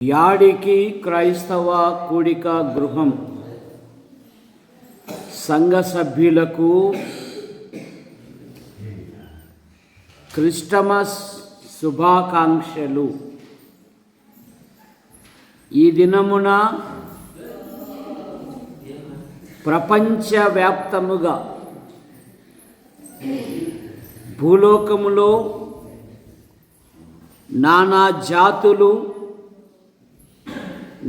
యాడికి క్రైస్తవ కూడిక గృహం సంఘ సభ్యులకు క్రిస్టమస్ శుభాకాంక్షలు. ఈ దినమున ప్రపంచవ్యాప్తముగా భూలోకములో నానా జాతులు,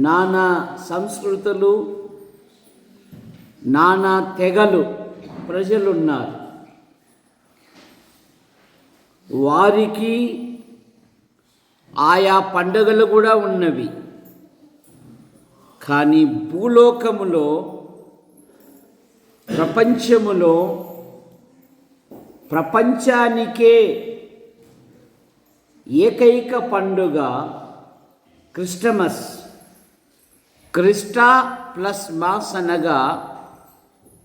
నానా సంస్కృతులు, నానా తెగలు ప్రజలున్నారు. వారికి ఆయా పండుగలు కూడా ఉన్నవి. కానీ భూలోకములో, ప్రపంచములో ప్రపంచానికే ఏకైక పండుగ క్రిస్టమస్. క్రిస్టా ప్లస్ మాస్ అనగా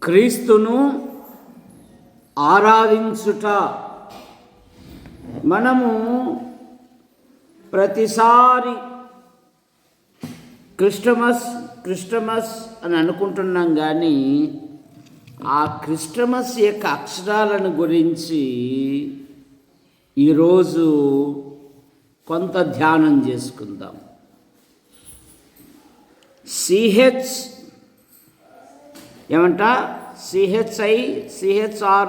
క్రీస్తును ఆరాధించుట. మనము ప్రతిసారి క్రిస్టమస్ అని అనుకుంటున్నాం, కానీ ఆ క్రిస్టమస్ యొక్క అక్షరాలను గురించి ఈరోజు కొంత ధ్యానం చేసుకుందాం. ఏమంట? CHR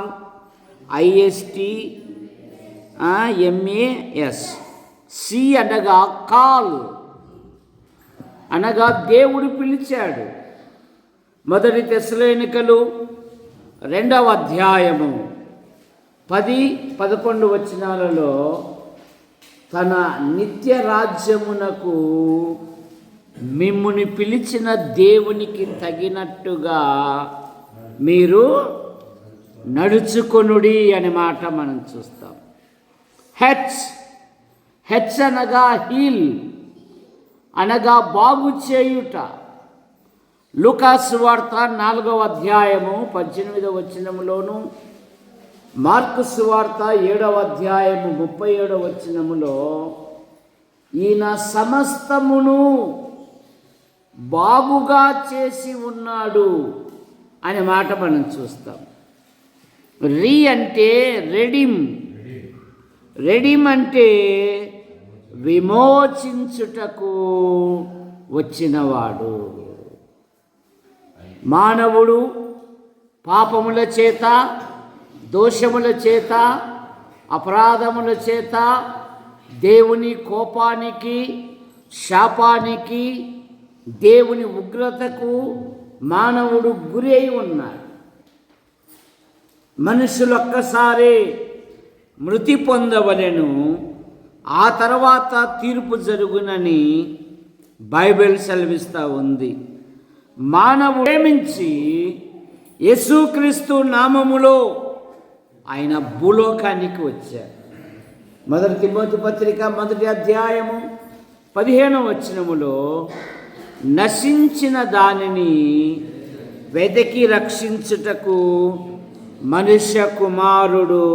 IST MAS. సి అనగా కాల్, అనగా దేవుడు పిలిచాడు. మొదటి తెస్సలోనికలు 2వ అధ్యాయము 10-11 వచనాలలో తన నిత్య రాజ్యమునకు మిమ్ముని పిలిచిన దేవునికి తగినట్టుగా మీరు నడుచుకొనుడి అనే మాట మనం చూస్తాం. హెచ్ అనగా హీల్, అనగా బాగు చేయుట. లూకాసు సువార్త 4వ అధ్యాయము 18వ వచనములోను, మార్కు సువార్త 7వ అధ్యాయము 37వ వచనములో ఈయన సమస్తమును బాగుగా చేసి ఉన్నాడు అనే మాట మనం చూస్తాం. అంటే రెడీమ్ అంటే విమోచించుటకు వచ్చినవాడు. మానవుడు పాపముల చేత, దోషముల చేత, అపరాధముల చేత దేవుని కోపానికి, శాపానికి, దేవుని ఉగ్రతకు మానవుడు గురి అయి ఉన్నాడు. మనుషులు ఒక్కసారి మృతి పొందవలెను, ఆ తర్వాత తీర్పు జరుగునని బైబిల్ సెలవిస్తూ ఉంది. మానవుడు ప్రేమించి యేసుక్రీస్తు నామములో ఆయన భూలోకానికి వచ్చారు. మొదటి తిమోతి పత్రిక 1వ అధ్యాయము 15వ వచనములో నశించిన దానిని వెతికి రక్షించుటకు మనుష్య కుమారుడు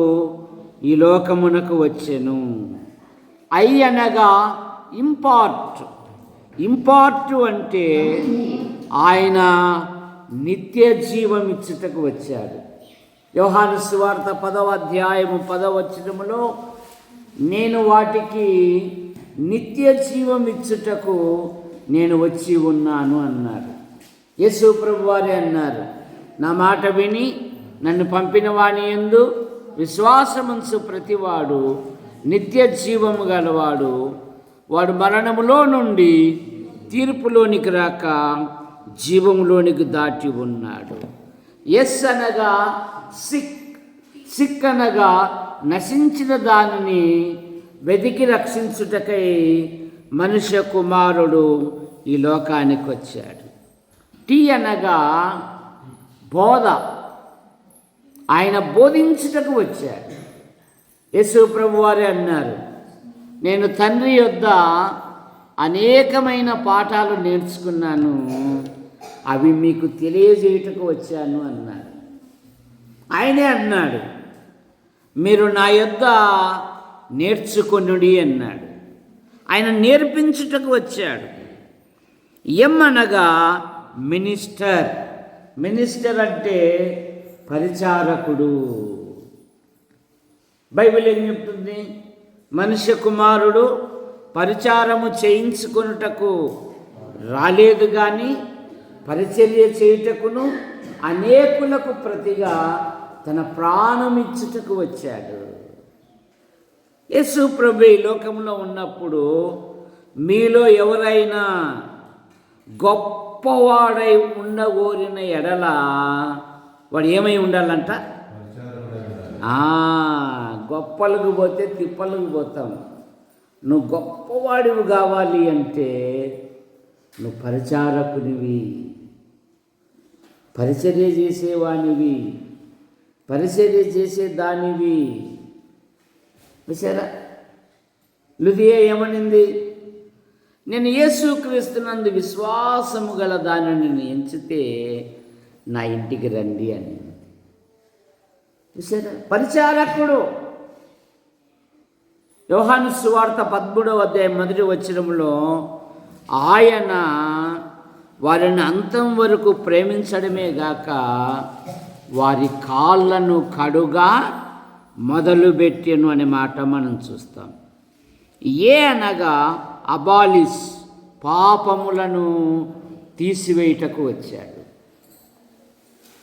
ఈ లోకమునకు వచ్చెను. అనగా ఇంపార్ట్ అంటే ఆయన నిత్య జీవం ఇచ్చుటకు వచ్చాడు. యోహాను సువార్త 10వ అధ్యాయము 10వ వచనములో నేను వాటికి నిత్య జీవం ఇచ్చుటకు నేను వచ్చి ఉన్నాను అన్నారు. యేసు ప్రభు వారే అన్నారు, నా మాట విని నన్ను పంపిన వాని యందు విశ్వాసముంచు ప్రతివాడు నిత్య జీవము గలవాడు, వాడు మరణములో నుండి తీర్పులోనికి రాక జీవములోనికి దాటి ఉన్నాడు. అనగా సిక్ అనగా నశించిన దానిని వెతికి రక్షించుటకై మనుష్య కుమారుడు ఈ లోకానికి వచ్చాడు. అనగా బోధ, ఆయన బోధించుటకు వచ్చాడు. యేసు ప్రభు వారే అన్నారు, నేను తండ్రి యొద్ద అనేకమైన పాఠాలు నేర్చుకున్నాను, అవి మీకు తెలియజేయుటకు వచ్చాను అన్నారు. ఆయనే అన్నాడు, మీరు నా యొద్ద నేర్చుకొనుడి అన్నాడు. ఆయన నేర్పించుటకు వచ్చాడు. ఎమ్మనగా మినిస్టర్. మినిస్టర్ అంటే పరిచారకుడు. బైబిల్ ఏం చెప్తుంది? మనుష్య కుమారుడు పరిచారము చేయించుకొనుటకు రాలేదు కానీ పరిచర్య చేయుటకును అనేకులకు ప్రతిగా తన ప్రాణమిచ్చుటకు వచ్చాడు. యేసు ప్రభు ఈ లోకంలో ఉన్నప్పుడు మీలో ఎవరైనా గొప్పవాడై ఉండగోరిన ఎడల వాడు ఏమై ఉండాలంట? గొప్పలకు పోతే తిప్పలకు పోతాం. నువ్వు గొప్పవాడివి కావాలి అంటే నువ్వు పరిచారకునివి, పరిచర్య చేసేవానివి, పరిచర్య చేసేదానివి. విచారా లుదియా ఏమనింది? నేను యేసుక్రీస్తునందు విశ్వాసము గల దానిని ఎంచితే నా ఇంటికి రండి అని. విచారా పరిచారకుడు. యోహాను సువార్త 13వ అధ్యాయం 1వ వచనంలో ఆయన వారిని అంతం వరకు ప్రేమించడమే గాక వారి కాళ్ళను కడుగా మొదలుపెట్టెను అనే మాట మనం చూస్తాం. అనగా అబాలిస్, పాపములను తీసివేయుటకు వచ్చాడు.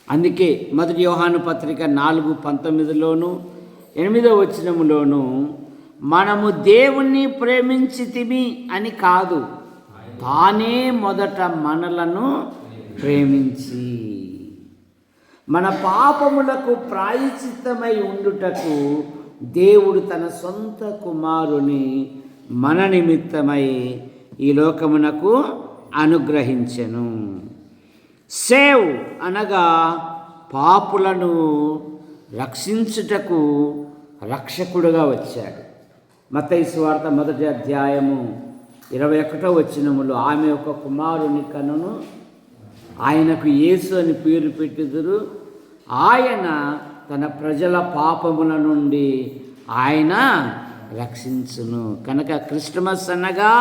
అందుకే 1 యోహాను పత్రిక 4:19లోను 8వ వచనములోను మనము దేవుణ్ణి ప్రేమించితిమి అని కాదు, తానే మొదట మనలను ప్రేమించి మన పాపములకు ప్రాయశ్చిత్తమై ఉండుటకు దేవుడు తన సొంత కుమారుని మన నిమిత్తమై ఈ లోకమునకు అనుగ్రహించెను. సేవ్ అనగా పాపులను రక్షించుటకు రక్షకుడుగా వచ్చాడు. మత్తయి సువార్త 1వ అధ్యాయము 21వ వచనములో ఆమె ఒక కుమారుని కనును, ఆయనకు యేసు అని పేరు పెట్టుదురు. ఆయన తన ప్రజల పాపముల నుండి ఆయన రక్షించును. కనుక క్రిస్టమస్ అనగా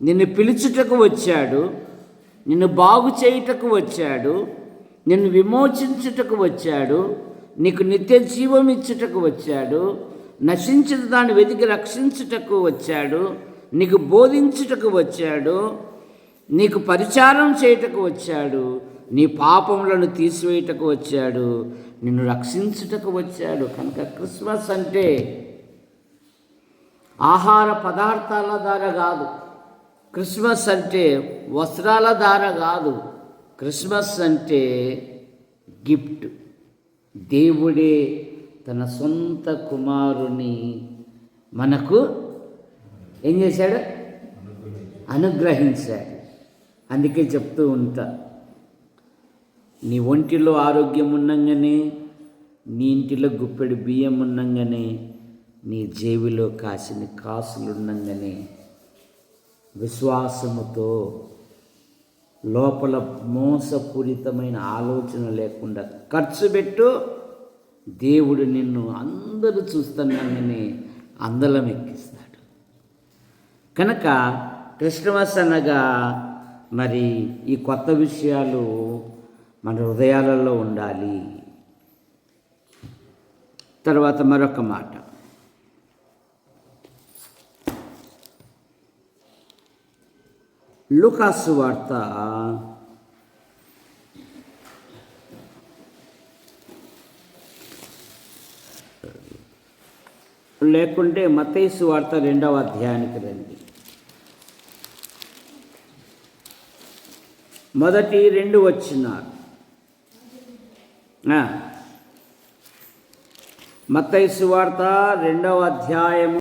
నిన్ను పిలుచుటకు వచ్చాడు, నిన్ను బాగు చేయుటకు వచ్చాడు, నిన్ను విమోచించుటకు వచ్చాడు, నీకు నిత్య జీవం ఇచ్చుటకు వచ్చాడు, నశించిన దాన్ని వెతికి రక్షించుటకు వచ్చాడు, నీకు బోధించుటకు వచ్చాడు, నీకు పరిచారం చేయుటకు వచ్చాడు, నీ పాపములను తీసివేయుటకు వచ్చాడు, నిన్ను రక్షించుటకు వచ్చాడు. కనుక క్రిస్మస్ అంటే ఆహార పదార్థాల ద్వారా కాదు, క్రిస్మస్ అంటే వస్త్రాల ద్వారా కాదు, క్రిస్మస్ అంటే గిఫ్ట్. దేవుడే తన సొంత కుమారుని మనకు ఏం చేశాడు? అనుగ్రహించాడు. అందుకే చెప్తూ ఉంటా, నీ ఒంటిలో ఆరోగ్యం ఉన్నంగానే, నీ ఇంటిలో గుప్పెడు బియ్యం ఉన్నంగానే, నీ జేబులో కాసిన కాసులు ఉన్నంగానే విశ్వాసముతో లోపల మోసపూరితమైన ఆలోచన లేకుండా ఖర్చు పెట్టు. దేవుడు నిన్ను అందరూ చూస్తున్నానని అందలం ఎక్కిస్తాడు. కనుక క్రిస్మస్ అనగా మరి ఈ కొత్త విషయాలు మన హృదయాలలో ఉండాలి. తర్వాత మరొక మాట, లూకాసు వార్త 2వ మత్తయి సువార్త 2వ అధ్యాయానికి రండి. మొదటి 2 వచనాలు. మత్తయి సువార్త 2వ అధ్యాయము